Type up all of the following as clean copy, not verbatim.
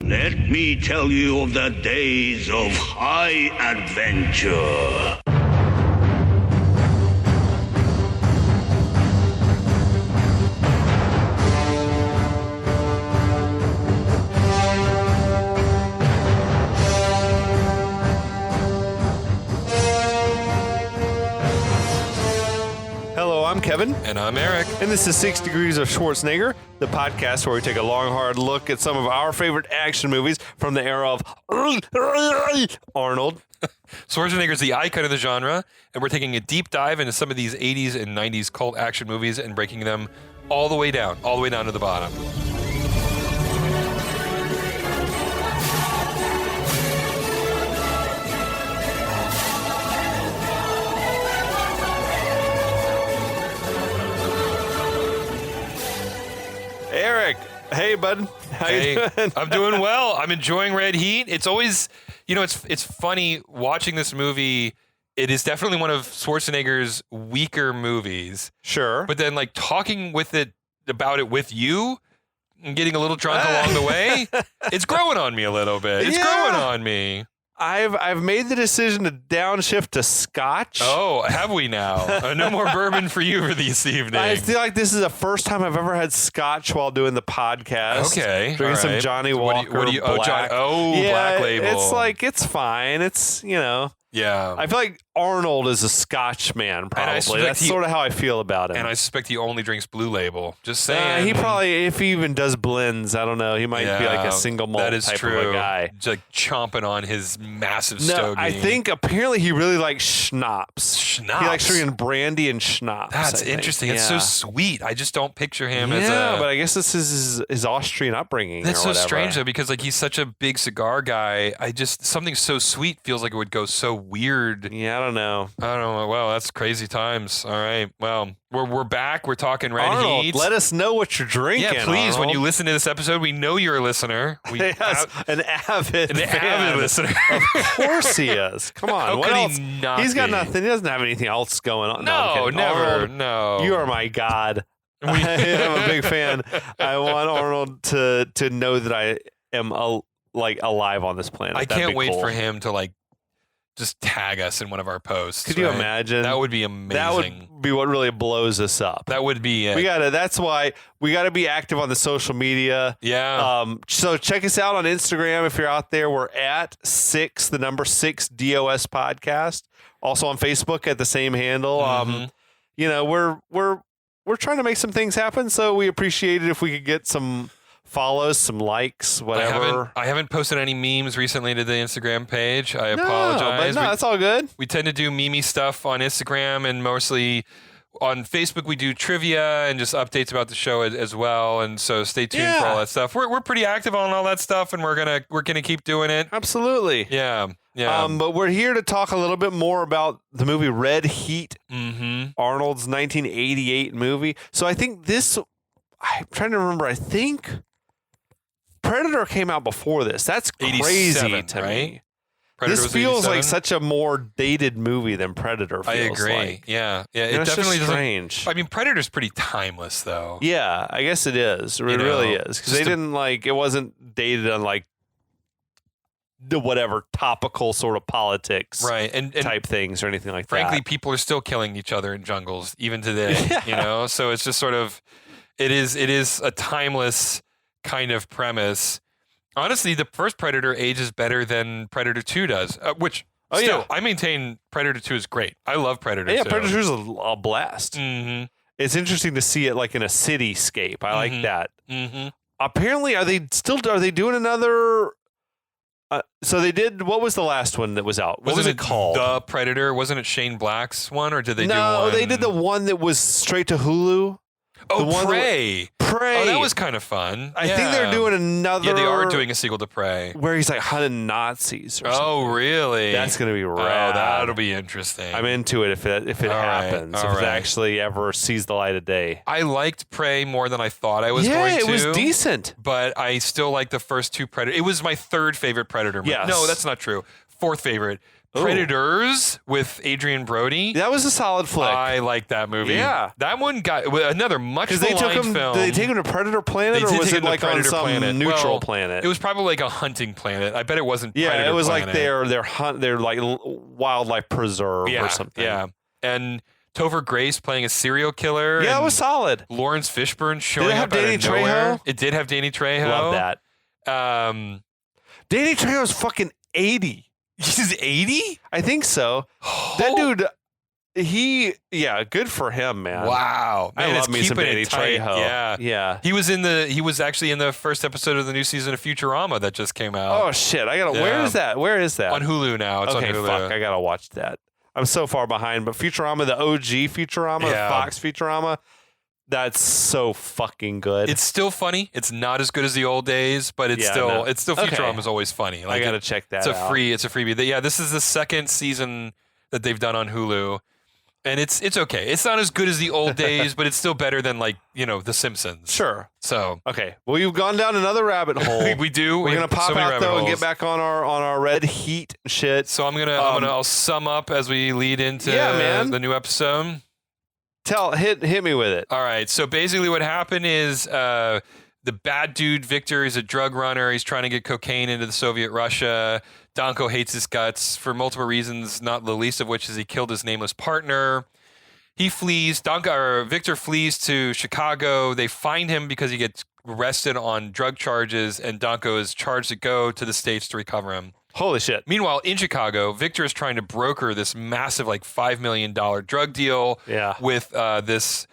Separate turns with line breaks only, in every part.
Let me tell you of the days of high adventure.
Hello, I'm Kevin.
And I'm Eric.
And this is 6 Degrees of Schwarzenegger, the podcast where we take a long, hard look at some of our favorite action movies from the era of Arnold.
Schwarzenegger's the icon of the genre, and we're taking a deep dive into some of these 80s and 90s cult action movies and breaking them all the way down to the bottom.
Eric, hey, bud. How you doing?
I'm doing well. I'm enjoying Red Heat. It's always, it's funny watching this movie. It is definitely one of Schwarzenegger's weaker movies.
Sure.
But then, like, talking about it with you and getting a little drunk along the way, it's growing on me a little bit. It's growing on me.
I've made the decision to downshift to Scotch.
Oh, have we now? No more bourbon for you for this evening.
I feel like this is the first time I've ever had Scotch while doing the podcast.
Okay,
drinking some
right.
Johnny
So
Walker Black.
Black Label.
It's fine. It's
Yeah.
I feel like Arnold is a Scotch man, probably. That's sort of how I feel about him.
And I suspect he only drinks Blue Label. Just saying.
He probably, if he even does blends, I don't know. He might be like a single malt
that is
type
true.
of a guy.
Just like chomping on his massive
No,
stogie.
I think apparently he really likes schnapps.
Schnapps?
He likes drinking brandy and schnapps.
That's
I think.
interesting. It's so sweet. I just don't picture him as
Yeah,
a...
but I guess this is his Austrian upbringing.
That's
or
so
whatever.
strange, though, because like he's such a big cigar guy. Something so sweet feels like it would go so weird.
Yeah, I don't know.
Well, that's crazy times. All right. Well, we're back. We're talking Red
Arnold,
Heat.
let us know what you're drinking.
Yeah, please.
Arnold.
When you listen to this episode, we know you're a listener.
Yes, an avid
listener.
Of course he is. Come on.
How
what
could
else?
he not
He's got
be?
nothing. He doesn't have anything else going on.
No,
I'm kidding.
never.
Arnold,
No.
You are my god. I am a big fan. I want Arnold to know that I am alive on this planet.
I
That'd
can't
be
wait
cool.
for him to just tag us in one of our posts.
Could you
right?
imagine?
That would be amazing.
That would be what really blows us up.
That would be it.
That's why we gotta be active on the social media.
Yeah.
So check us out on Instagram if you're out there. We're at 6 DOS podcast. Also on Facebook at the same handle. We're trying to make some things happen, so we appreciate it if we could get some follows, some likes, whatever.
I haven't posted any memes recently to the Instagram page. I apologize.
But that's all good.
We tend to do meme stuff on Instagram, and mostly on Facebook we do trivia and just updates about the show as well. And so stay tuned for all that stuff. We're pretty active on all that stuff, and we're gonna keep doing it.
Absolutely.
Yeah.
But we're here to talk a little bit more about the movie Red Heat, Arnold's 1988 movie. So I think I'm trying to remember. I think Predator came out before this. That's crazy to me.
Predator
This feels
87?
like such a more dated movie than Predator feels
I agree.
like.
Yeah. It
It's
definitely
just
doesn't.
strange.
I mean, Predator's pretty timeless, though.
Yeah, I guess it is. It really is. Because they didn't it wasn't dated on the whatever topical sort of politics
Right. And
type things or anything like
frankly,
that.
people are still killing each other in jungles even today. So it's just sort of it is a timeless kind of premise. Honestly, the first Predator ages better than Predator 2 does, which I maintain Predator 2 is great. I love Predator 2.
Yeah, Predator 2 is a blast.
Mm-hmm.
It's interesting to see it in a cityscape. I like that.
Mm-hmm.
Apparently, are they doing another? So they did. What was the last one that was out? What was it called?
The Predator? Wasn't it Shane Black's one, or did they do one?
No, they did the one that was straight to Hulu.
Oh,
the one
Prey.
Prey.
Oh, that was kind of fun.
I think they're doing another.
Yeah, they are doing a sequel to Prey.
Where he's hunting Nazis. Or
Oh,
something.
really?
That's gonna be rad.
Oh, that'll be interesting.
I'm into it if it happens. If it actually ever sees the light of day.
I liked Prey more than I thought I was going to.
Yeah, it was decent.
But I still like the first two Predator. It was my third favorite Predator movie.
Yes.
No, that's not true. Fourth favorite.
Ooh.
Predators with Adrian Brody.
That was a solid flick.
I like that movie.
Yeah.
That one got another much
Because they took
maligned
him.
film.
Did they take him to Predator Planet,
They
or
did
was
take
it
him to
like on
Predator
some
Planet.
neutral
Well,
planet?
It was probably like a hunting planet. I bet it wasn't.
Yeah,
Predator
it was
Planet.
like their like wildlife preserve or something.
Yeah, and Topher Grace playing a serial killer.
Yeah, it
and
was solid.
Lawrence Fishburne showing
it have
up out
Danny
of nowhere.
Trejo?
It did have Danny Trejo.
Love that. Danny Trejo's fucking 80.
He's 80?
I think so. That dude, good for him, man.
Wow. Man,
I
it's
love me some
keeping it
Danny
tight.
Trejo.
Yeah.
Yeah.
He was actually in the first episode of the new season of Futurama that just came out.
Oh shit! Where
Yeah.
is that? Where is that?
On Hulu now. It's
okay,
on Hulu.
fuck. I gotta watch that. I'm so far behind. But Futurama, the OG Futurama,
Yeah.
Fox Futurama, that's so fucking good.
It's still funny. It's not as good as the old days, but it's still
okay.
Futurama's always funny.
I gotta check that
It's a
out.
free. It's a freebie. Yeah, this is the second season that they've done on Hulu, and it's okay. It's not as good as the old days, but it's still better than The Simpsons.
Sure.
So
Okay. Well, you've gone down another rabbit hole.
we do.
We're gonna
have
pop
so many
out
rabbit
though and
holes.
get back on our red heat shit.
So I'll sum up as we lead into
Yeah, man.
the new episode.
Hit me with it.
All right. So basically, what happened is the bad dude Victor is a drug runner. He's trying to get cocaine into the Soviet Russia. Danko hates his guts for multiple reasons, not the least of which is he killed his nameless partner. He flees. Victor flees to Chicago. They find him because he gets arrested on drug charges, and Danko is charged to go to the States to recover him.
Holy shit.
Meanwhile, in Chicago, Victor is trying to broker this massive, $5 million drug deal
Yeah.
with this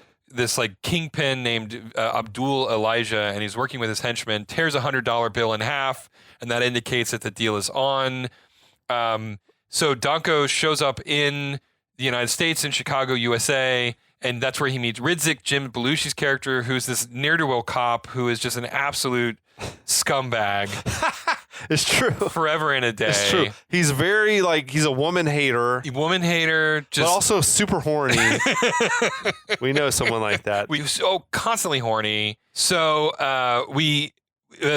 kingpin named Abdul Elijah, and he's working with his henchman, tears a $100 bill in half, and that indicates that the deal is on. So Danko shows up in the United States, in Chicago, USA, and that's where he meets Ridzik, Jim Belushi's character, who's this ne'er-do-well cop who is just an absolute scumbag.
It's true.
Forever in a day.
It's true. He's very he's a woman hater,
Woman hater,
but
just
also super horny. We know someone like that.
constantly horny. So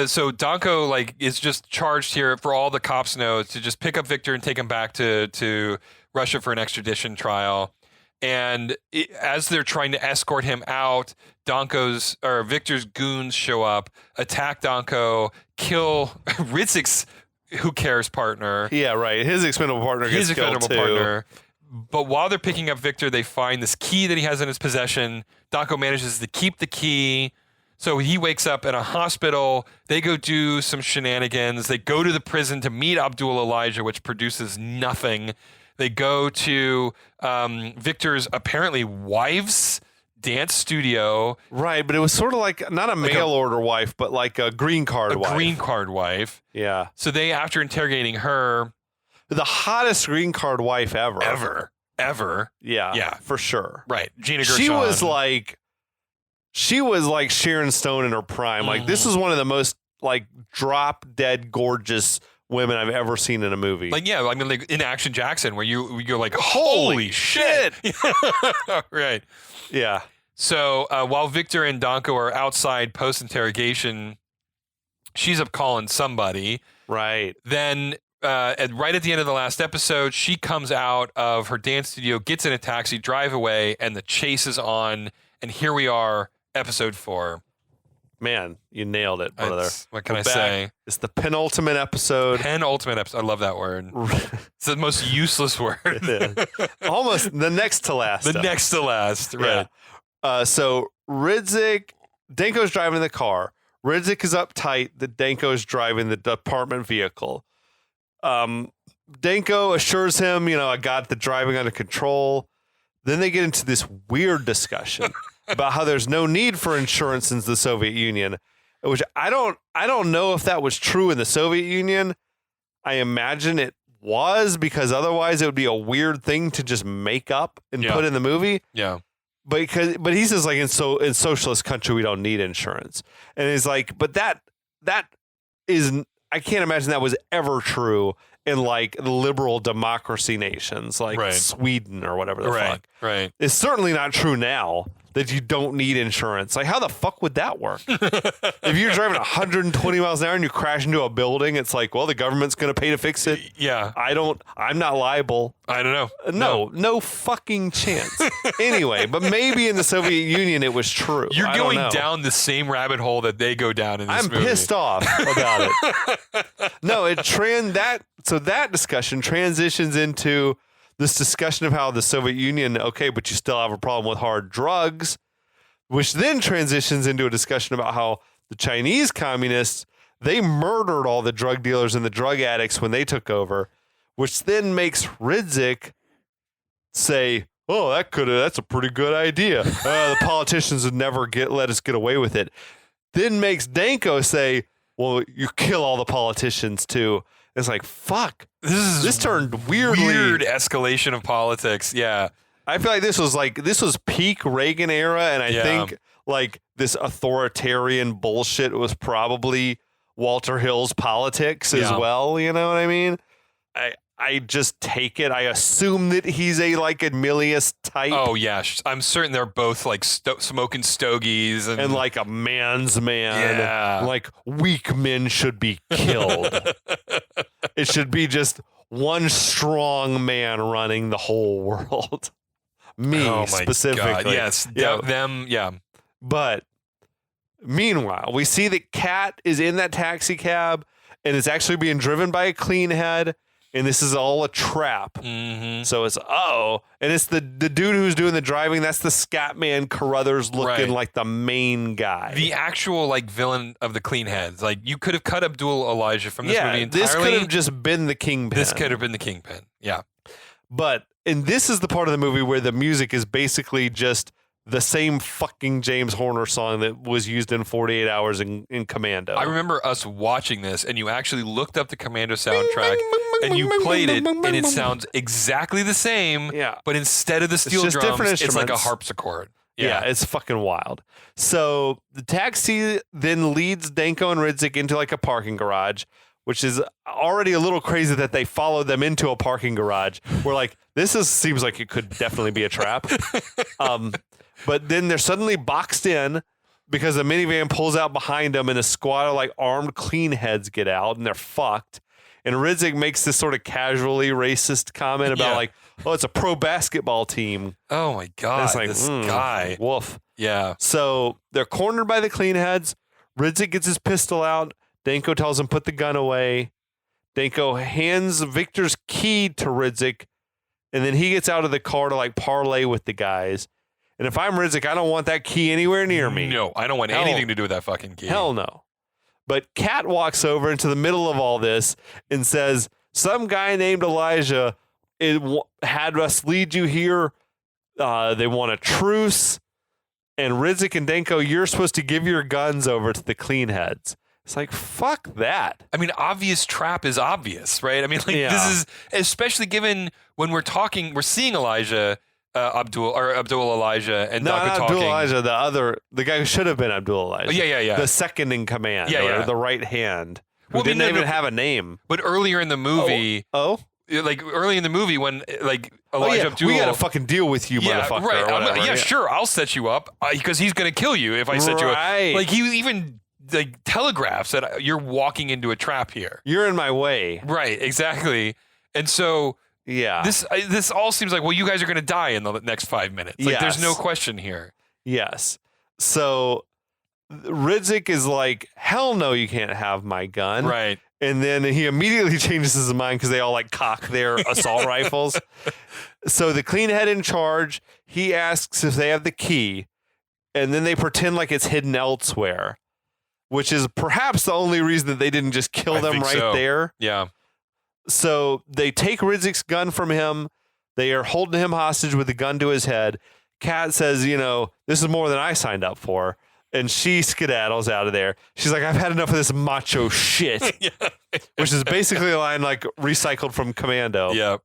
so Danko is just charged here for all the cops know to just pick up Victor and take him back to Russia for an extradition trial. And as they're trying to escort him out, Victor's goons show up, attack Danko, kill Ridzik's who cares partner.
Yeah, right. His expendable partner gets killed too.
But while they're picking up Victor, they find this key that he has in his possession. Danko manages to keep the key. So he wakes up in a hospital. They go do some shenanigans. They go to the prison to meet Abdul Elijah, which produces nothing. They go to Victor's apparently wife's dance studio.
Right, but it was sort of like not a mail order wife, but like a green card wife.
A green card wife.
Yeah.
So they, after interrogating her,
The hottest green card wife ever.
ever.
Yeah.
Yeah.
For sure.
Right. Gina Gershon.
She was like Sharon Stone in her prime. Like this is one of the most drop dead gorgeous women I've ever seen in a movie.
In Action Jackson, where you're like, holy shit. Right.
Yeah.
So while Victor and Danko are outside post-interrogation, she's up calling somebody.
Right.
Then right at the end of the last episode, she comes out of her dance studio, gets in a taxi, drive away, and the chase is on. And here we are, episode 4.
Man, you nailed it, brother.
What can
We're
I
back.
say?
It's the penultimate episode.
Penultimate episode. I love that word. It's the most useless word.
Almost the next to last.
The next to last. Right.
Yeah. So Ridzik, Danko's driving the car. Ridzik is uptight that Danko's driving the department vehicle. Danko assures him, I got the driving under control. Then they get into this weird discussion about how there's no need for insurance in the Soviet Union, which I don't know if that was true in the Soviet Union. I imagine it was, because otherwise it would be a weird thing to just make up and put in the movie.
Yeah.
But he says in socialist country we don't need insurance, and he's like, but that is, I can't imagine that was ever true in like liberal democracy nations like
Right.
Sweden or whatever the fuck.
Right.
It's certainly not true now that you don't need insurance. Like, how the fuck would that work? If you're driving 120 miles an hour and you crash into a building, it's like, well, the government's going to pay to fix it.
Yeah.
I'm not liable.
I don't know.
No fucking chance. Anyway, but maybe in the Soviet Union it was true.
You're
I don't
going
know.
down the same rabbit hole that they go down in this
I'm
movie.
pissed off about it. No, that discussion transitions into this discussion of how the Soviet Union, okay, but you still have a problem with hard drugs, which then transitions into a discussion about how the Chinese communists, they murdered all the drug dealers and the drug addicts when they took over, which then makes Ridzik say, oh, that's a pretty good idea. The politicians would never let us get away with it. Then makes Danko say, well, you kill all the politicians too. It's like, fuck. This turned weirdly.
Weird escalation of politics. Yeah.
I feel like this was peak Reagan era, and I think like this authoritarian bullshit was probably Walter Hill's politics as well. You know what I mean? I just take it. I assume that he's a like Emilius type.
Oh yeah, I'm certain they're both like smoking stogies
and like a man's man.
Yeah.
Like weak men should be killed. It should be just one strong man running the whole world. Me specifically.
God. Yes. Them. Yeah.
But meanwhile, we see that Kat is in that taxi cab and is actually being driven by a clean head. And this is all a trap.
Mm-hmm.
So it's, and it's the dude who's doing the driving. That's the Scatman Carruthers looking like the main guy.
The actual like villain of the Clean Heads. Like you could have cut Abdul Elijah from this movie entirely.
This could have just been the Kingpin.
This could have been the Kingpin. Yeah.
And this is the part of the movie where the music is basically just the same fucking James Horner song that was used in 48 Hours in Commando.
I remember us watching this, and you actually looked up the Commando soundtrack, and you played it, and it sounds exactly the same.
Yeah.
But instead of the steel
just different
drums, it's like a
instruments.
harpsichord.
Yeah, it's fucking wild. So the taxi then leads Danko and Ridzik into like a parking garage, which is already a little crazy that they followed them into a parking garage. We're like, seems like it could definitely be a trap. But then they're suddenly boxed in because a minivan pulls out behind them and a squad of like armed clean heads get out and they're fucked. And Ridzik makes this sort of casually racist comment about like, oh, it's a pro basketball team.
Oh my God,
it's like,
this guy.
Woof.
Yeah.
So they're cornered by the clean heads. Ridzik gets his pistol out. Danko tells him put the gun away. Danko hands Victor's key to Ridzik, and then he gets out of the car to like parlay with the guys. And if I'm Ridzik, I don't want that key anywhere near me.
No, I don't want anything to do with that fucking key.
Hell no. But Kat walks over into the middle of all this and says, some guy named Elijah had us lead you here. They want a truce. And Ridzik and Danko, you're supposed to give your guns over to the clean heads. It's like, fuck that.
I mean, obvious trap is obvious, right? I mean, like this is, especially given when we're seeing Elijah, Abdul Elijah and
no,
Danko
not
talking.
Abdul Elijah, the guy who should have been Abdul Elijah.
Yeah.
The second in command, the right hand, who didn't even have a name.
But earlier in the movie, like early in the movie when like Elijah Abdul,
we gotta fucking deal with you, motherfucker.
Right.
Or whatever.
Sure, I'll set you up because he's gonna kill you if I set you up. Like he even like telegraphs that you're walking into a trap here.
You're in my way.
Right. Exactly. And so.
Yeah.
This all seems like, well, you guys are going to die in the next 5 minutes. Like, there's no question here.
Yes. So Ridzik is like, hell no, you can't have my gun.
Right.
And then he immediately changes his mind because they all like cock their assault rifles. So the clean head in charge, he asks if they have the key, and then they pretend like it's hidden elsewhere, which is perhaps the only reason that they didn't just kill them right there.
Yeah.
So they take Ridzik's gun from him. They are holding him hostage with the gun to his head. Kat says, this is more than I signed up for. And she skedaddles out of there. She's like, I've had enough of this macho shit. Which is basically a line like recycled from Commando.
Yeah.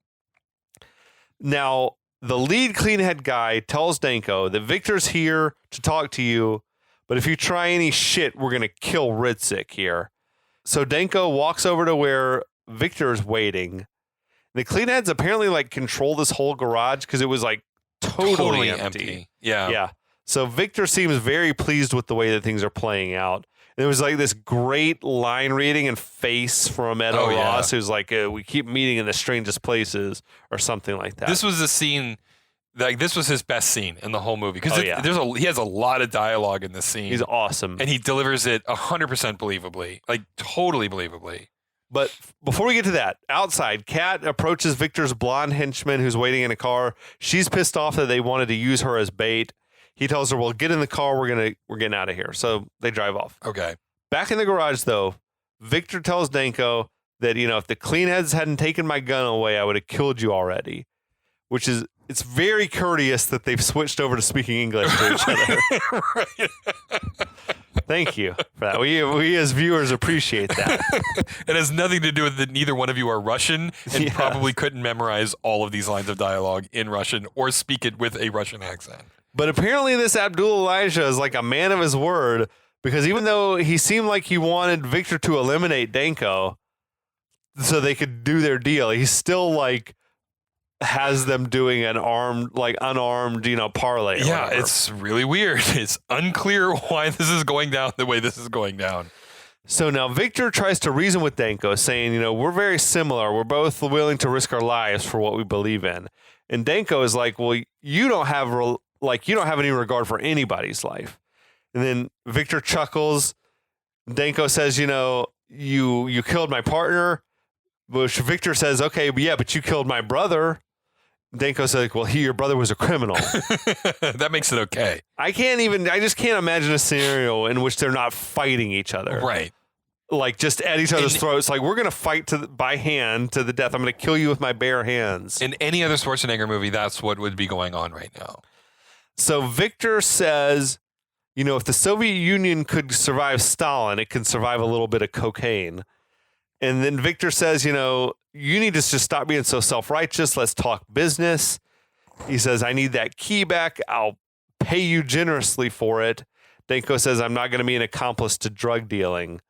Now, the lead clean head guy tells Danko that Victor's here to talk to you, but if you try any shit, we're going to kill Ridzik here. So Danko walks over to where Victor is waiting. The clean heads apparently like control this whole garage because it was like totally empty.
Yeah.
Yeah. So Victor seems very pleased with the way that things are playing out. And there was like this great line reading and face from Edo Ross, who's like, we keep meeting in the strangest places or something like that.
This was a scene, like this was his best scene in the whole movie because he has a lot of dialogue in this scene.
He's awesome.
And he delivers it 100% believably, like totally believably.
But before we get to that, outside, Kat approaches Victor's blonde henchman who's waiting in a car. She's pissed off that they wanted to use her as bait. He tells her, well, get in the car. We're getting out of here. So they drive off.
Okay.
Back in the garage, though, Victor tells Danko that, if the clean heads hadn't taken my gun away, I would have killed you already, which is, it's very courteous that they've switched over to speaking English to each other.
Right.
Thank you for that. We as viewers appreciate that.
It has nothing to do with that neither one of you are Russian and probably couldn't memorize all of these lines of dialogue in Russian or speak it with a Russian accent.
But apparently this Abdul Elijah is like a man of his word, because even though he seemed like he wanted Victor to eliminate Danko so they could do their deal, he still like has them doing an unarmed, parlay.
Yeah, it's really weird. It's unclear why this is going down the way this is going down.
So now Victor tries to reason with Danko, saying, we're very similar. We're both willing to risk our lives for what we believe in. And Danko is like, well, you don't have any regard for anybody's life. And then Victor chuckles. Danko says, you killed my partner. Which Victor says, okay, but you killed my brother. Danko says, well, your brother was a criminal.
That makes it okay.
I just can't imagine a scenario in which they're not fighting each other.
Right.
Like just at each other's throats. Like, we're going to fight by hand to the death. I'm going to kill you with my bare hands.
In any other Schwarzenegger movie, that's what would be going on right now.
So Victor says, if the Soviet Union could survive Stalin, it can survive a little bit of cocaine. And then Victor says, you need to just stop being so self-righteous. Let's talk business. He says, I need that key back. I'll pay you generously for it. Danko says, I'm not going to be an accomplice to drug dealing.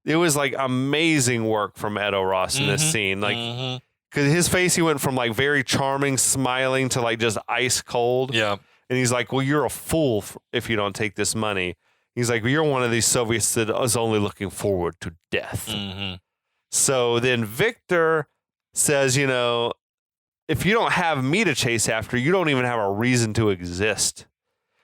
It was like amazing work from Edo Ross in this scene. Like, because his face, he went from like very charming, smiling to like just ice cold.
Yeah.
And he's like, well, you're a fool if you don't take this money. He's like, well, you're one of these Soviets that is only looking forward to death.
Mm-hmm.
So then Victor says, if you don't have me to chase after, you don't even have a reason to exist,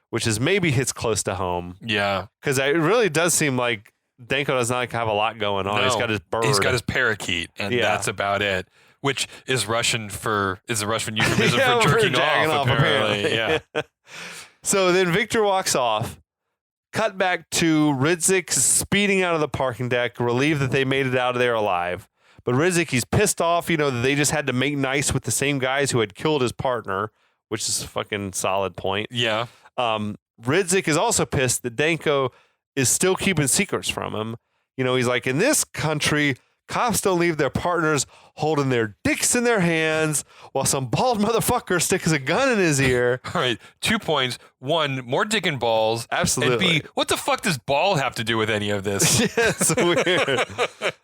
which is maybe hits close to home.
Yeah.
Because it really does seem like Danko does not have a lot going on.
No,
he's got his bird.
He's got his parakeet, and that's about it. Which is a Russian euphemism for jerking off, apparently. Yeah.
So then Victor walks off. Cut back to Ridzik speeding out of the parking deck, relieved that they made it out of there alive. But Ridzik, he's pissed off, that they just had to make nice with the same guys who had killed his partner, which is a fucking solid point.
Yeah.
Ridzik is also pissed that Danko is still keeping secrets from him. He's like, in this country, cops don't leave their partners holding their dicks in their hands while some bald motherfucker sticks a gun in his ear.
All right, 2 points. One, more dick and balls.
Absolutely.
And B, what the fuck does ball have to do with any of this?
Yeah, it's weird.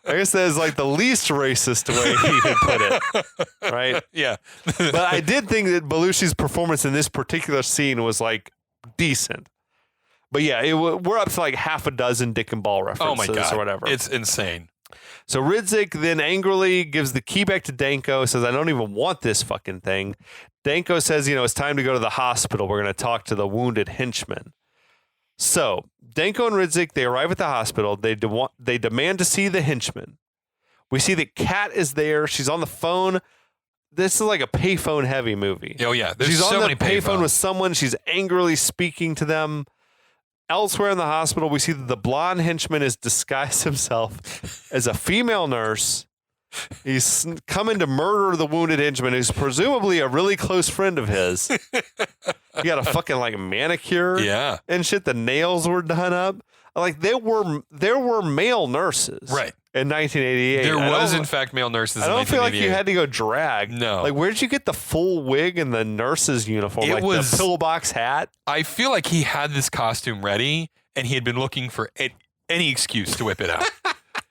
I guess that is like the least racist way he could put it. Right?
Yeah.
But I did think that Belushi's performance in this particular scene was like decent. But yeah, we're up to like half a dozen dick and ball references
oh my God.
or whatever.
It's insane.
So Ridzik then angrily gives the key back to Danko, says, I don't even want this fucking thing. Danko says, it's time to go to the hospital. We're going to talk to the wounded henchman. So Danko and Ridzik, they arrive at the hospital. They demand to see the henchman. We see that Kat is there. She's on the phone. This is like a payphone heavy movie.
Oh, yeah. There's
She's
so
on the
many
payphone with someone. She's angrily speaking to them. Elsewhere in the hospital, we see that the blonde henchman has disguised himself as a female nurse. He's coming to murder the wounded henchman, who's presumably a really close friend of his. He got a fucking like manicure, and shit. The nails were done up. Like there were male nurses,
right,
in 1988.
There was in fact male nurses.
I don't feel like you had to go drag.
No,
like where'd you get the full wig and the nurse's uniform? It was the pillbox hat.
I feel like he had this costume ready, and he had been looking for any excuse to whip it out.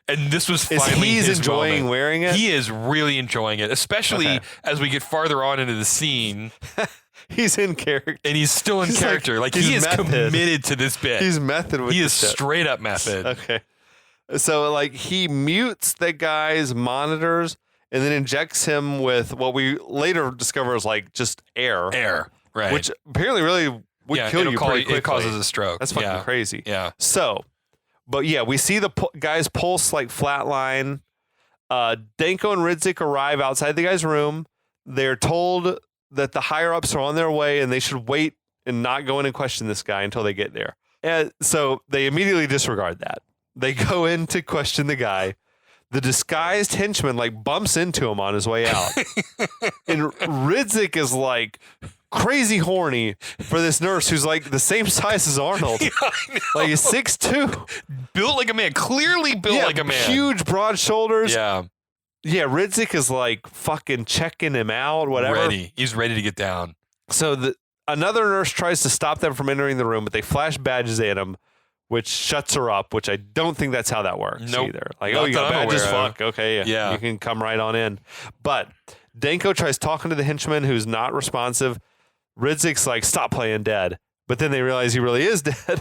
And this was
Is
finally
he's
his
enjoying
moment.
wearing it?
He is really enjoying it, especially as we get farther on into the scene.
He's in character.
And he's still in
He's
character. Like
he's
he is
method.
committed to this bit.
He's method with
he
this
is
shit.
straight up method.
Okay. So like he mutes the guy's monitors and then injects him with what we later discover is like just air.
Air. Right.
Which apparently really would kill
it'll
you pretty quickly.
It causes a stroke.
That's fucking crazy.
Yeah.
So, but yeah, we see the guy's pulse like flatline. Danko and Ridzik arrive outside the guy's room. They're told that the higher ups are on their way and they should wait and not go in and question this guy until they get there. And so they immediately disregard that. They go in to question the guy. The disguised henchman like bumps into him on his way out. And Ridzik is like crazy horny for this nurse who's like the same size as Arnold. Like he's 6'2".
Built like a man. Clearly built like a man.
Huge broad shoulders.
Yeah.
Yeah, Ridzik is like fucking checking him out, whatever.
Ready. He's ready to get down.
So another nurse tries to stop them from entering the room, but they flash badges at him, which shuts her up, which I don't think that's how that works either. Like,
Not
oh, you got
that I'm
badges?
aware of.
Fuck. Okay,
Yeah.
You can come right on in. But Danko tries talking to the henchman who's not responsive. Ridzik's like, stop playing dead. But then they realize he really is dead.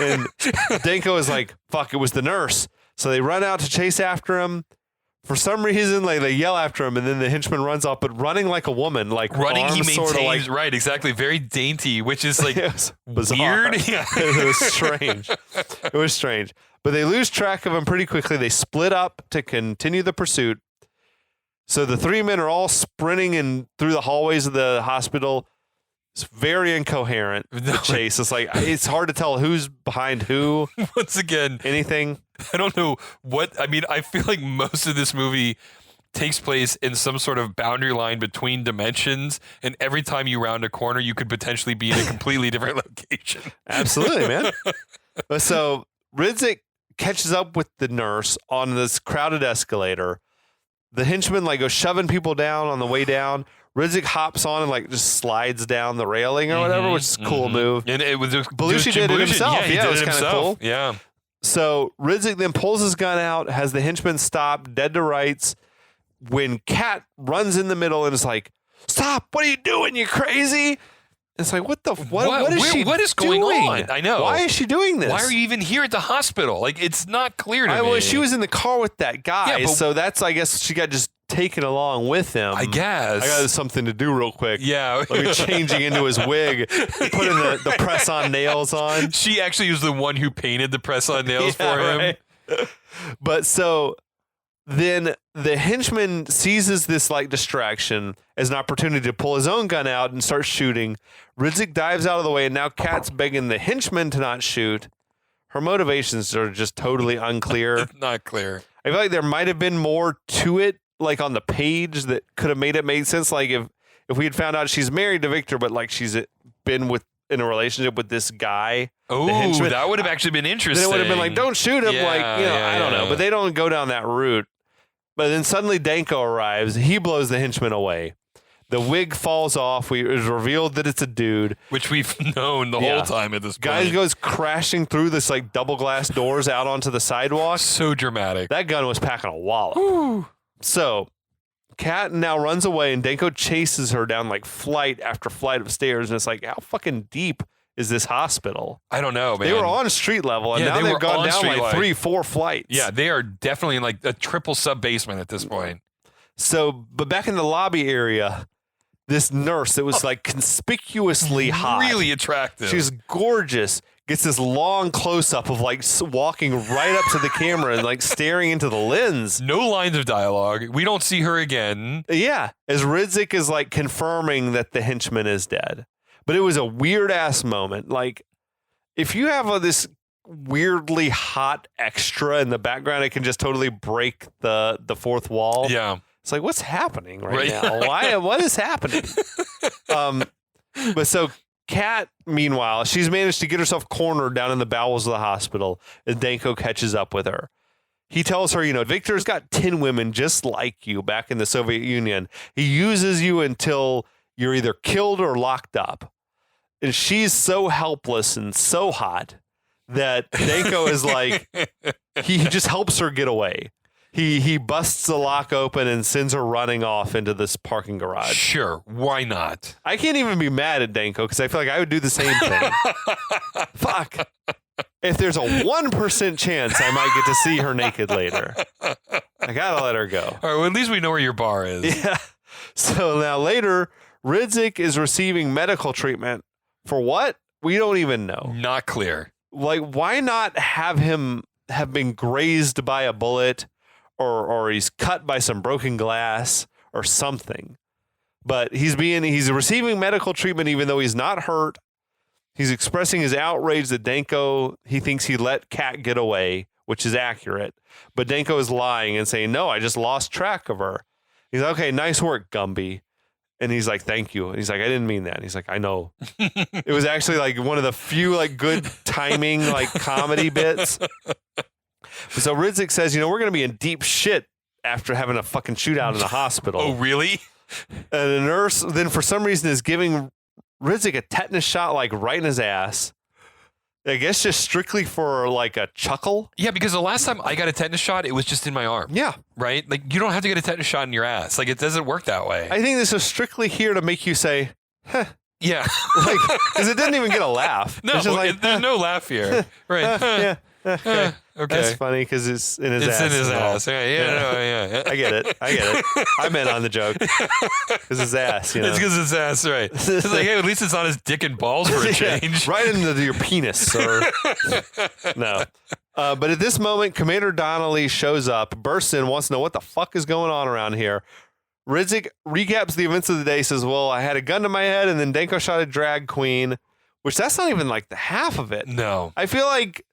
And Danko is like, fuck, it was the nurse. So they run out to chase after him. For some reason, like they yell after him, and then the henchman runs off, but running like a woman, like
Running, he
arms
maintains,
sorta like,
right, exactly. Very dainty, which is like
it was bizarre.
weird. Yeah.
It was strange. It was strange. But they lose track of him pretty quickly. They split up to continue the pursuit. So the three men are all sprinting in through the hallways of the hospital. It's very incoherent, the chase. It's like, it's hard to tell who's behind who.
Once again,
Anything.
I don't know what, I mean, I feel like most of this movie takes place in some sort of boundary line between dimensions, and every time you round a corner, you could potentially be in a completely different location.
Absolutely, man. So Ridzik catches up with the nurse on this crowded escalator. The henchman like goes shoving people down on the way down. Ridzik hops on and like just slides down the railing or whatever, which is a cool move.
And it was
Belushi did it himself.
Yeah, he
Yeah,
did
it was
it
kinda
himself.
cool.
Yeah.
So Ridzik then pulls his gun out, has the henchman stop, dead to rights. When Kat runs in the middle and is like, "Stop! What are you doing? You crazy!" It's like, what the what is she?
What is going
doing?
on? I know.
Why is she doing this?
Why are you even here at the hospital? Like, it's not clear to me.
Well, she was in the car with that guy,
Yeah, but-
so that's, I guess, she got just taken along with him.
I guess.
I got something to do real quick.
Yeah.
Like changing into his wig, putting the press-on nails on.
She actually was the one who painted the press-on nails for him.
Right. But so then the henchman seizes this like distraction as an opportunity to pull his own gun out and start shooting. Ridzik dives out of the way, and now Kat's begging the henchman to not shoot. Her motivations are just totally unclear.
Not clear.
I feel like there might have been more to it, like on the page, that could have made it make sense. Like if we had found out she's married to Victor, but like she's been in a relationship with this guy.
Oh,
henchman.
that would have actually been interesting.
Then it would have been like, don't shoot him.
Yeah,
like, I don't know.
yeah.
But they don't go down that route. But then suddenly Danko arrives. He blows the henchman away. The wig falls off. It was revealed that it's a dude.
Which we've known the
Yeah.
whole time at this point.
Guy goes crashing through this like double glass doors out onto the sidewalk.
So dramatic.
That gun was packing a wallop. So Kat now runs away, and Danko chases her down like flight after flight of stairs. And it's like, how fucking deep is this hospital?
I don't know, man.
They were on street level, and
Yeah,
now
they
they've
were
gone
on
down
street
like
level.
3-4 flights.
Yeah, they are definitely in like a triple sub basement at this point.
So, but back in the lobby area, this nurse that was like conspicuously hot.
Really attractive.
She's gorgeous. Gets this long close up of like walking right up to the camera and like staring into the lens.
no lines of dialogue. We don't see her again.
Yeah, as Ridzik is like confirming that the henchman is dead. But it was a weird ass moment. Like, if you have this weirdly hot extra in the background, it can just totally break the fourth wall.
Yeah.
It's like, what's happening right
Right.
now? Why? What is happening? But so Kat, meanwhile, she's managed to get herself cornered down in the bowels of the hospital, and Danko catches up with her. He tells her, Victor's got 10 women just like you back in the Soviet Union. He uses you until you're either killed or locked up. And she's so helpless and so hot that Danko is like, he just helps her get away. He busts the lock open and sends her running off into this parking garage.
Sure, why not?
I can't even be mad at Danko because I feel like I would do the same thing. Fuck. If there's a 1% chance I might get to see her naked later, I gotta let her go.
All right, well, at least we know where your bar is.
Yeah. So now later, Ridzik is receiving medical treatment for what? We don't even know.
Not clear.
Like, why not have him have been grazed by a bullet or he's cut by some broken glass or something? But he's receiving medical treatment even though he's not hurt. He's expressing his outrage that Danko, he thinks he let Kat get away, which is accurate. But Danko is lying and saying, no, I just lost track of her. He's like, okay, nice work, Gumby. And he's like, thank you. And he's like, I didn't mean that. And he's like, I know. It was actually like one of the few like good timing like comedy bits. So Ridzik says, we're going to be in deep shit after having a fucking shootout in the hospital.
Oh, really?
And the nurse then for some reason is giving Ridzik a tetanus shot like right in his ass. I guess just strictly for like a chuckle.
Yeah, because the last time I got a tetanus shot, it was just in my arm.
Yeah.
Right? Like, you don't have to get a tetanus shot in your ass. Like, it doesn't work that way.
I think this is strictly here to make you say, huh.
Yeah.
Like, because it didn't even get a laugh.
No,
it's just like,
there's no laugh here. Right.
Yeah. Okay.
Okay.
That's funny because it's in his ass.
It's in his
and all.
ass. Yeah.
I get it. I meant on the joke. Because his ass,
It's because his ass, right. It's like, hey, at least it's on his dick and balls for a change.
Right into your penis, sir. No. But at this moment, Commander Donnelly shows up, bursts in, wants to know what the fuck is going on around here. Ridzik recaps the events of the day, says, well, I had a gun to my head, and then Danko shot a drag queen, which that's not even like the half of it.
No.
I feel like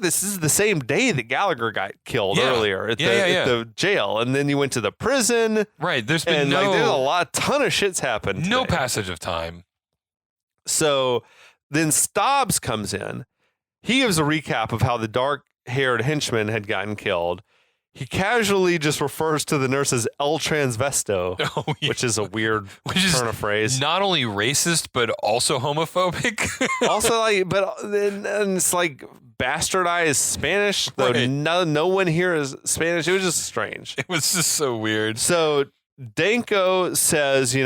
this is the same day that Gallagher got killed earlier at the jail, and then you went to the prison.
Right. There's been
there's a ton of shit's happened.
No
today.
passage of time.
So then Stobbs comes in. He gives a recap of how the dark-haired henchman had gotten killed. He casually just refers to the nurse as El Transvesto, which is a weird turn of phrase.
Not only racist, but also homophobic.
Also, and it's like bastardized Spanish, though
Right.
no one here is Spanish. It was just strange.
It was just so weird.
So Danko says,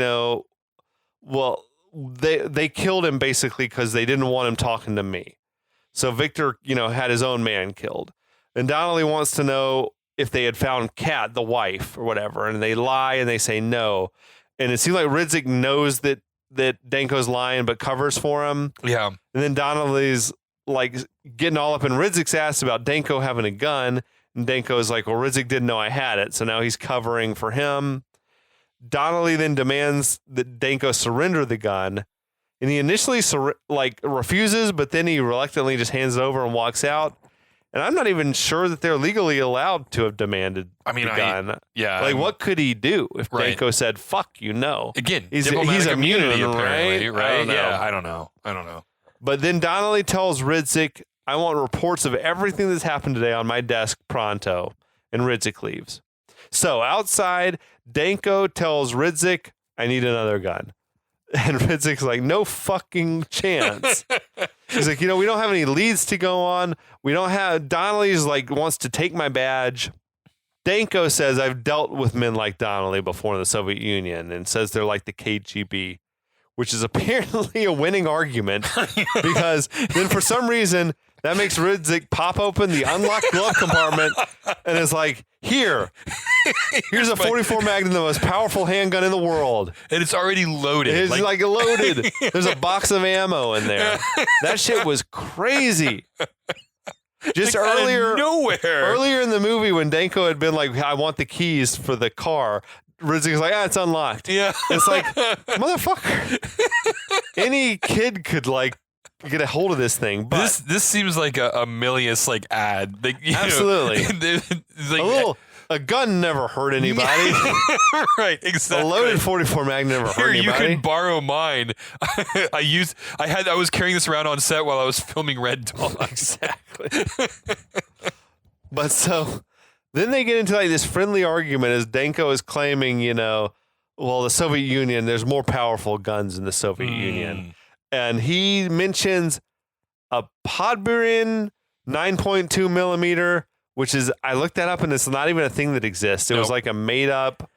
well, they killed him basically because they didn't want him talking to me. So Victor, had his own man killed. And Donnelly wants to know if they had found Kat, the wife, or whatever. And they lie and they say no. And it seems like Ridzik knows that Danko's lying, but covers for him.
Yeah.
And then Donnelly's like getting all up in Ridzik's ass about Danko having a gun. And Danko's like, well, Ridzik didn't know I had it. So now he's covering for him. Donnelly then demands that Danko surrender the gun. And he initially refuses, but then he reluctantly just hands it over and walks out. And I'm not even sure that they're legally allowed to have demanded the gun. What could he do if Danko said, fuck you, no?
Again,
he's
diplomatic
immune,
apparently, right?
Yeah,
I don't know.
But then Donnelly tells Ridzik, I want reports of everything that's happened today on my desk pronto. And Ridzik leaves. So outside, Danko tells Ridzik, I need another gun. And Ridzik's like, no fucking chance. He's like, we don't have any leads to go on. We don't have, Donnelly's like, wants to take my badge. Danko says, I've dealt with men like Donnelly before in the Soviet Union, and says they're like the KGB, which is apparently a winning argument because then for some reason that makes Ridzik pop open the unlocked glove compartment and is like, here's a 44 Magnum, the most powerful handgun in the world.
And it's already loaded.
It's like loaded. There's a box of ammo in there. That shit was crazy. Just earlier in the movie when Danko had been like, I want the keys for the car, Ridzik's like, it's unlocked.
Yeah.
It's like, motherfucker. Any kid could get a hold of this thing. But
this seems like a Milius ad.
Absolutely. A gun never hurt anybody.
Right, exactly.
A loaded 44 Magnum never hurt anybody.
You can borrow mine. I was carrying this around on set while I was filming Red Dawn.
Exactly. But so then they get into this friendly argument as Danko is claiming, the Soviet Union, there's more powerful guns in the Soviet Union. And he mentions a Podburin 9.2 millimeter, which is, I looked that up and it's not even a thing that exists. It was like a made up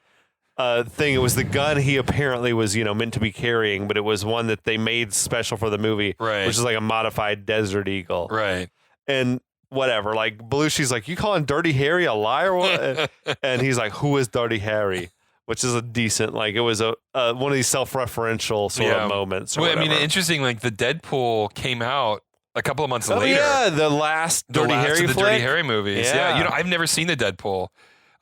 thing. It was the gun he apparently was, meant to be carrying, but it was one that they made special for the movie,
Right.
which is like a modified Desert Eagle.
Right.
And whatever, like Belushi's like, you calling Dirty Harry a liar? What? And he's like, who is Dirty Harry? Which is a decent, like, it was a one of these self-referential sort of moments. Or
Well, I
whatever.
mean, interesting. Like the Deadpool came out a couple of months
Oh
later.
yeah, the last Dirty Harry
of the
flick.
Dirty Harry movies.
Yeah.
I've never seen the Deadpool.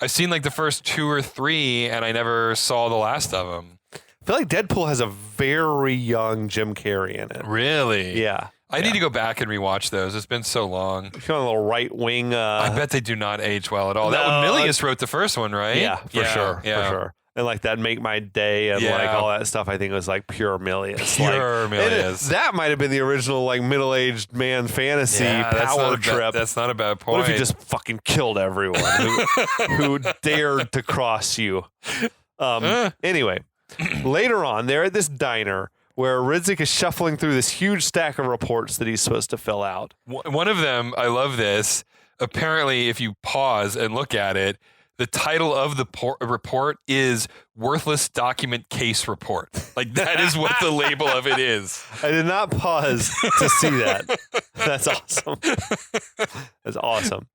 I've seen like the first 2 or 3, and I never saw the last of them.
I feel like Deadpool has a very young Jim Carrey in it.
Really?
Yeah.
I need to go back and rewatch those. It's been so long.
If you're on a little right wing.
I bet they do not age well at all. That one, Milius wrote the first one, right?
Yeah, for sure.
Yeah.
For sure. And like that Make My Day and like
Yeah.
all that stuff, I think was like pure Milius.
Pure
like,
Milius.
That might have been the original like middle-aged man fantasy power trip.
That's not a bad point.
What if you just fucking killed everyone who dared to cross you? Anyway, later on, they're at this diner where Ridzik is shuffling through this huge stack of reports that he's supposed to fill out.
One of them, I love this. Apparently, if you pause and look at it, the title of the report is Worthless Document Case Report. Like, that is what the label of it is.
I did not pause to see that. That's awesome. That's awesome.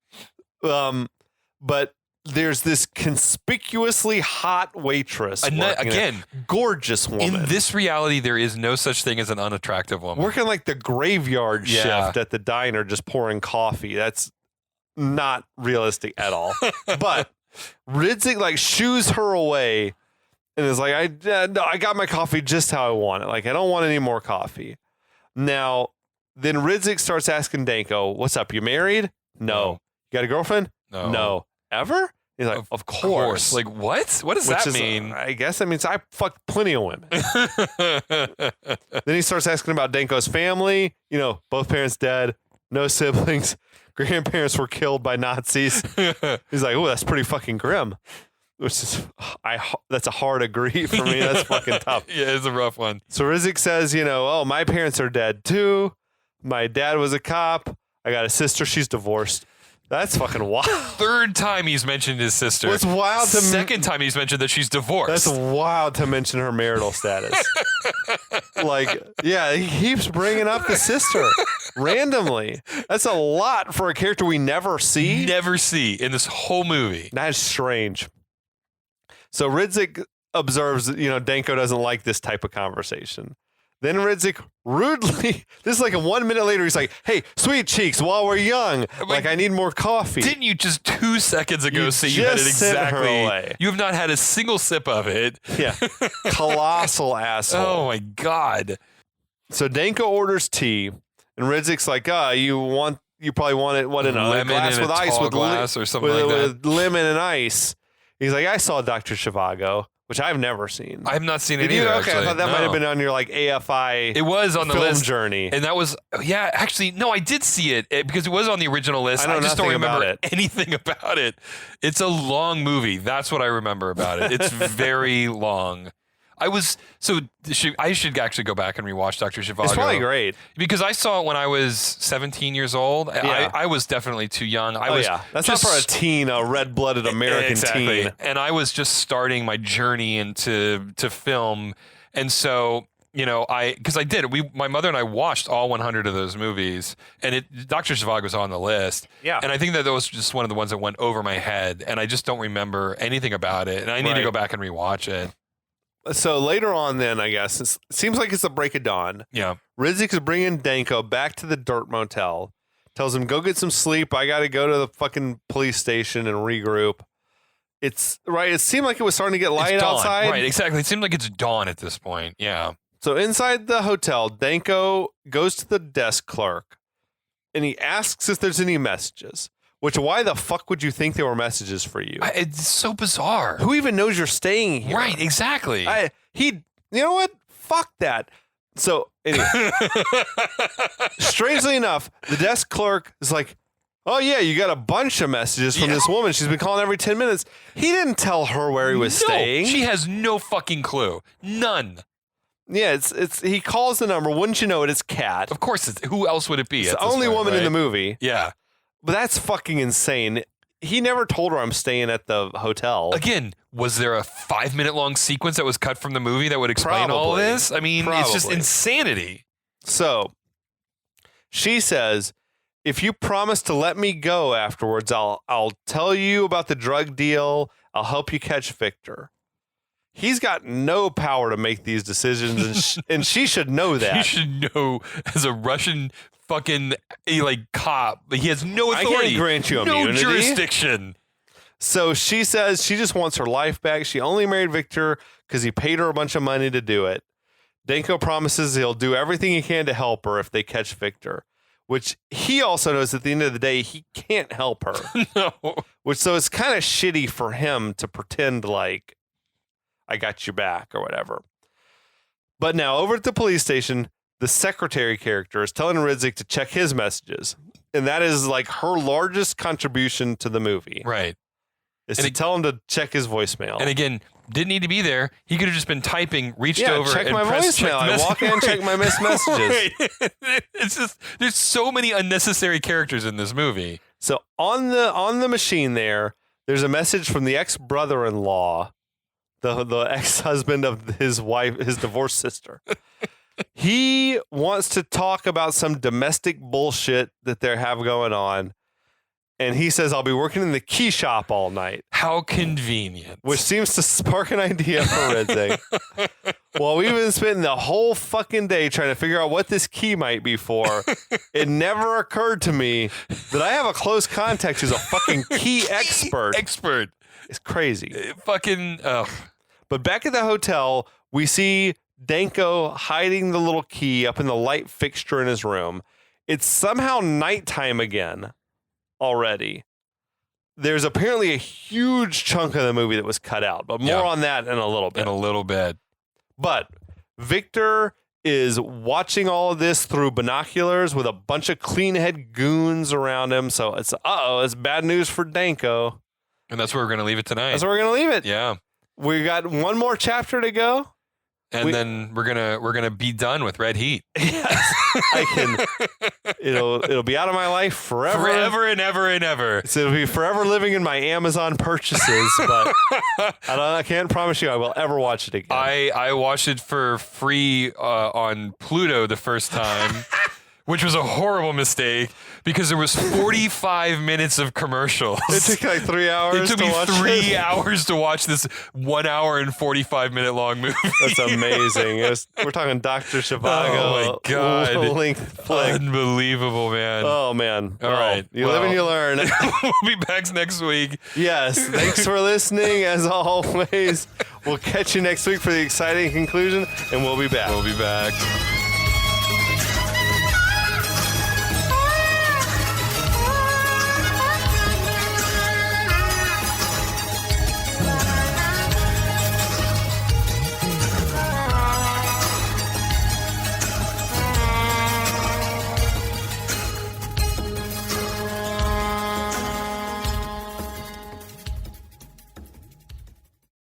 But there's this conspicuously hot waitress.
Again,
gorgeous woman.
in this reality, there is no such thing as an unattractive woman.
Working like the graveyard
Yeah.
shift at the diner, just pouring coffee. That's not realistic at all. But Ridzik like shoos her away and is like, I got my coffee just how I want it. Like, I don't want any more coffee. Now, then Ridzik starts asking Danko, what's up? You married? No. You got a girlfriend?
No.
Ever? He's like, of course.
Like, what? What does that mean?
I guess that means I fucked plenty of women. Then he starts asking about Danko's family. Both parents dead, no siblings. Grandparents were killed by Nazis. He's like, oh, that's pretty fucking grim. Which is, that's a hard agree for me. That's fucking tough.
Yeah, it's a rough one.
So Ridzik says, oh, my parents are dead too. My dad was a cop. I got a sister. She's divorced. That's fucking wild.
Third time he's mentioned his sister.
What's wild to
Second time he's mentioned that she's divorced.
That's wild to mention her marital status. He keeps bringing up the sister randomly. That's a lot for a character we never see.
Never see in this whole movie.
That's strange. So Ridzik observes that, Danko doesn't like this type of conversation. Then Ridzik rudely, this is like a 1 minute later, he's like, hey, sweet cheeks, while we're young, like I need more coffee.
Didn't you just 2 seconds ago
You
say you had it
just sent her
exactly?
away.
You have not had a single sip of it.
Yeah. Colossal asshole.
Oh my God.
So Danko orders tea, and Ridzik's like, you probably want it, in a
Lemon
glass
in a
with ice
tall
with
glass or something like that.
with lemon and ice. He's like, I saw Dr. Zhivago, which I've never seen.
I have not seen it
Did you?
either.
Okay,
actually.
I thought that
No.
might have been on your like AFI
It was on the
film
list.
journey.
And that was, actually, no, I did see it because it was on the original list.
I know
just don't
nothing about
remember
it.
anything about it. It's a long movie. That's what I remember about it. It's very long. I should actually go back and rewatch Dr. Zhivago.
It's probably great.
Because I saw it when I was 17 years old.
Yeah.
I was definitely too young.
That's not for a teen, a red-blooded American
exactly.
teen.
And I was just starting my journey into film. And so, because I did. My mother and I watched all 100 of those movies, and Dr. Zhivago was on the list.
Yeah.
And I think that was just one of the ones that went over my head, and I just don't remember anything about it. And I need to go back and rewatch it.
So later on, then I guess it seems like it's the break of dawn.
Yeah.
Ridzik is bringing Danko back to the dirt motel. Tells him, go get some sleep. I got to go to the fucking police station and regroup. It's right. It seemed like it was starting to get light
It's dawn.
outside.
Right, exactly. It seemed like it's dawn at this point. Yeah.
So inside the hotel, Danko goes to the desk clerk and he asks if there's any messages. Which, why the fuck would you think there were messages for you?
It's so bizarre.
Who even knows you're staying here?
Right, exactly.
You know what? Fuck that. So, anyway, strangely enough, the desk clerk is like, oh, yeah, you got a bunch of messages from this woman. She's been calling every 10 minutes. He didn't tell her where he was staying.
She has no fucking clue. None.
Yeah, it's he calls the number. Wouldn't you know it? It's Kat.
Of course, who else would it be?
It's the only woman in the movie.
Yeah.
But that's fucking insane. He never told her I'm staying at the hotel.
Again, was there a 5-minute long sequence that was cut from the movie that would explain all of
Probably.
this? I mean, it's just
Probably.
insanity.
So she says, if you promise to let me go afterwards, I'll tell you about the drug deal. I'll help you catch Victor. He's got no power to make these decisions, and, and she should know that.
You should know, as a Russian fucking cop, he has no authority.
I can't grant you
no
immunity.
jurisdiction.
So she says she just wants her life back. She only married Victor because he paid her a bunch of money to do it. Danko promises he'll do everything he can to help her if they catch Victor, which he also knows at the end of the day he can't help her.
No.
So it's kind of shitty for him to pretend like I got your back or whatever. But now over at the police station, the secretary character is telling Ridzik to check his messages. And that is like her largest contribution to the movie.
Right.
Is
And
to tell him to check his voicemail.
And again, didn't need to be there. He could have just been typing, reached over,
check
and
my
pressed check
voicemail. I
message.
walk in, check my missed messages.
Right. It's just there's so many unnecessary characters in this movie.
So on the machine there's a message from the ex-brother-in-law, the ex-husband of his wife, his divorced sister. He wants to talk about some domestic bullshit that they have going on. And he says, I'll be working in the key shop all night.
How convenient.
Which seems to spark an idea for Ridzik. Well, we've been spending the whole fucking day trying to figure out what this key might be for. It never occurred to me that I have a close contact who's a fucking key expert. It's crazy.
Fucking.
But back at the hotel, we see Danko hiding the little key up in the light fixture in his room. It's somehow nighttime again already. There's apparently a huge chunk of the movie that was cut out, but more on that in a little bit. But Victor is watching all of this through binoculars with a bunch of clean head goons around him. So it's bad news for Danko.
And that's where we're gonna leave it tonight.
That's where we're gonna leave it.
Yeah.
We got one more chapter to go.
And then we're gonna be done with Red Heat.
Yes, I can. It'll be out of my life forever
and ever.
So it'll be forever living in my Amazon purchases. But I can't promise you I will ever watch it again.
I watched it for free on Pluto the first time, which was a horrible mistake because there was 45 minutes of commercials.
It took like 3 hours.
It took me 3 hours to watch this 1 hour and 45 minute long movie.
That's amazing. We're talking Dr. Zhivago.
Oh my God.
Length flick.
Unbelievable, man.
Oh man.
All right.
You live and you learn.
We'll be back next week.
Yes. Thanks for listening. As always, we'll catch you next week for the exciting conclusion, and we'll be back.
We'll be back.